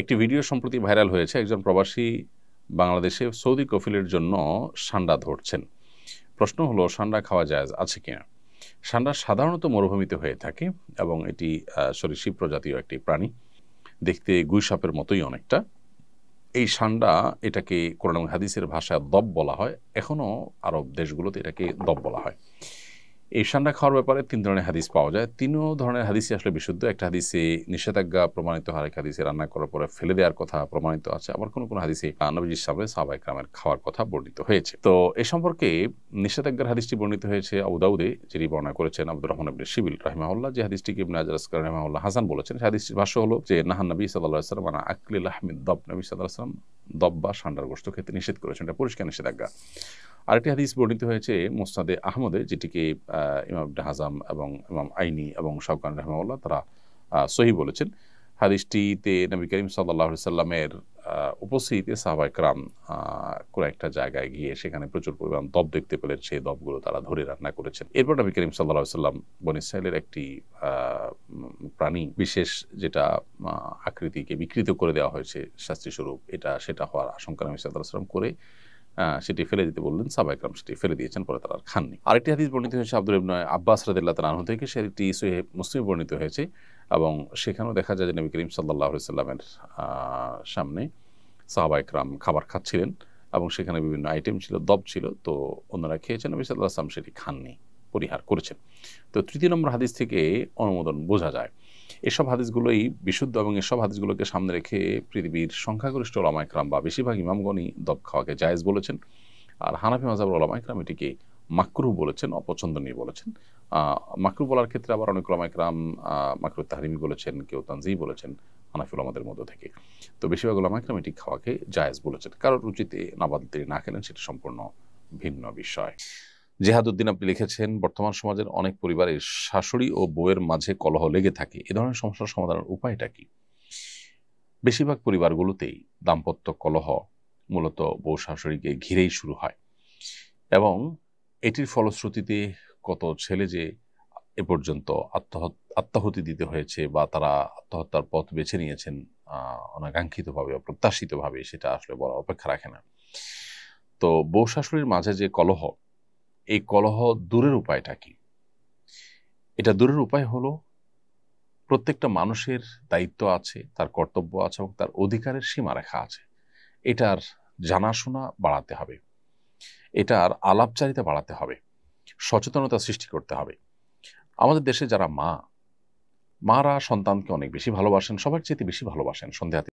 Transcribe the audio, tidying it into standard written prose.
একটি ভিডিও সম্প্রতি ভাইরাল হয়েছে। একজন প্রবাসী বাংলাদেশে সৌদি কফিলের জন্য সান্ডা ধরছেন। প্রশ্ন হলো, সান্ডা খাওয়া জায়েজ আছে কিনা? সান্ডা সাধারণত মরুভূমিতে হয়ে থাকে এবং এটি সরীসৃপ প্রজাতীয় একটি প্রাণী, দেখতে গুই সাপের মতোই অনেকটা। এই সান্ডা, এটাকে কোরআন এবং হাদিসের ভাষায় দব বলা হয়। এখনও আরব দেশগুলোতে এটাকে দব বলা হয়। এই সান্ডা খাওয়ার ব্যাপারে ৩ ধরনের হাদিস পাওয়া যায়। ৩ ধরনের হাদিসই আসলে বিশুদ্ধ। একটা হাদিসে নিষেধাজ্ঞা প্রমাণিত হয়, আরেক হাদিসে রান্না করার পরে ফেলে দেওয়ার কথা প্রমাণিত আছে, আবার কোনো কোনো হাদিসে নবীজির সামনে সাহাবায়ে কেরামের খাওয়ার কথা বর্ণিত হয়েছে। তো এ সম্পর্কে নিষেধাজ্ঞার হাদিসটি বর্ণিত হয়েছে আবু দাউদে, যিনি বর্ণনা করেছেন আব্দুর রহমান ইবনে শিবিল রাহিমাহুল্লাহ। যে হাদিসটিকে ইবনে হাজার আসকালানি রাহিমাহুল্লাহ হাসান বলেছেন, সেই হাদিসটির ভাষ্য হলো যে নাহান নবী সাল্লাল্লাহু আলাইহি ওয়াসাল্লাম আন আকলি লাহমিদ দব, নবী সাল্লাল্লাহু আলাইহি ওয়াসাল্লাম দব বা সান্ডার গোশত খেতে নিষেধ করেছেন। এটা পরিষ্কার নিষেধাজ্ঞা। আরেকটি হাদিস বর্ণিত হয়েছে মুসনাদে আহমদে, যেটিকে ইমাম ইবনে হাজাম এবং ইমাম আইনি এবং শাওকানি রাহিমাহুল্লাহ তারা সহিহ বলেছেন। হাদিসটিতে নবী করিম সাল্লাল্লাহু আলাইহি সাল্লামের উপস্থিতিতে সাহাবায়ে কেরাম কোনো একটা জায়গায় গিয়ে সেখানে প্রচুর পরিমাণ দব দেখতে পেলেন। সেই দবগুলো তারা ধরে রান্না করেছেন। এরপর নবী করিম সাল্লাল্লাহু আলাইহি সাল্লাম বনী ইসরাঈলের একটি প্রাণী বিশেষ, যেটা আকৃতিকে বিকৃত করে দেওয়া হয়েছে শাস্তিস্বরূপ, সেটা হওয়ার আশঙ্কা নবী সাল্লাল্লাহু আলাইহি সাল্লাম করে সেটি ফেলে দিতে বললেন। সাহাবায়ে কেরাম সেটি ফেলে দিয়েছেন, পরে তারা আর খাননি। আরেকটি হাদিস বর্ণিত হয়েছে আব্দুল্লাহ ইবনে আব্বাস রাদিয়াল্লাহু তাআলা আনহু থেকে, সেটি সহিহ মুসলিমে বর্ণিত হয়েছে এবং সেখানেও দেখা যায় যে নবী করিম সাল্লাল্লাহু আলাইহি সাল্লামের সামনে সাহাবায়ে কেরাম খাবার খাচ্ছিলেন এবং সেখানে বিভিন্ন আইটেম ছিল, দব ছিল। তো অন্যরা খেয়েছেন, নবী সাল্লাল্লাহু আলাইহি সাল্লাম সেটি খাননি, পরিহার করেছেন। তো ৩য় নম্বর হাদিস থেকে অনুমোদন বোঝা যায়। এসব হাদিসগুলোই বিশুদ্ধ এবং এসব হাদিসগুলোকে সামনে রেখে পৃথিবীর সংখ্যাগরিষ্ঠ ওলামায়ে কেরাম বা বেশিরভাগ ইমামগণই দব খাওয়াকে জায়েজ বলেছেন। আর হানাফি মাযহাবের ওলামায়ে কেরাম এটিকে মাকরুহ বলেছেন, অপছন্দনীয় বলেছেন। মাকরুহ বলার ক্ষেত্রে আবার অনেক ওলামায়ে কেরাম মাকরুহ তাহরিমি বলেছেন, কেউ তানজিহ বলেছেন হানাফি ওলামাদের মধ্য থেকে। তো বেশিরভাগ ওলামায়ে কেরাম এটি খাওয়াকে জায়েজ বলেছেন। কারোর রুচিতে নাবাদ তিনি না খেলেন, সেটা সম্পূর্ণ ভিন্ন বিষয়। জেহাদউদ্দিন আপনি লিখেছেন, বর্তমান সমাজের অনেক পরিবারের শাশুড়ি ও বউয়ের মাঝে কলহ লেগে থাকে। এ ধরনের সমস্যার সমাধানের উপায়টা কি? বেশিরভাগ পরিবারগুলোতেই দাম্পত্য কলহ মূলত বউ শাশুড়িকে ঘিরেই শুরু হয় এবং এটির ফলশ্রুতিতে কত ছেলে যে এ পর্যন্ত আত্মাহুতি দিতে হয়েছে বা তারা আত্মহত্যার পথ বেছে নিয়েছেন অনাকাঙ্ক্ষিতভাবে, অপ্রত্যাশিতভাবে, সেটা আসলে বড় অপেক্ষা রাখে না। তো বউ শাশুড়ির মাঝে যে কলহ, এই কলহ দূরের উপায়টা কি? এটা দূরের উপায় হলো, প্রত্যেকটা মানুষের দায়িত্ব আছে, তার কর্তব্য আছে এবং তার অধিকারের সীমারেখা আছে। এটার জানাশোনা বাড়াতে হবে, এটার আলাপচারিতা বাড়াতে হবে, সচেতনতা সৃষ্টি করতে হবে। আমাদের দেশে যারা মারা সন্তানকে অনেক বেশি ভালোবাসেন, সবার চেয়ে বেশি ভালোবাসেন, সন্দেহাতীত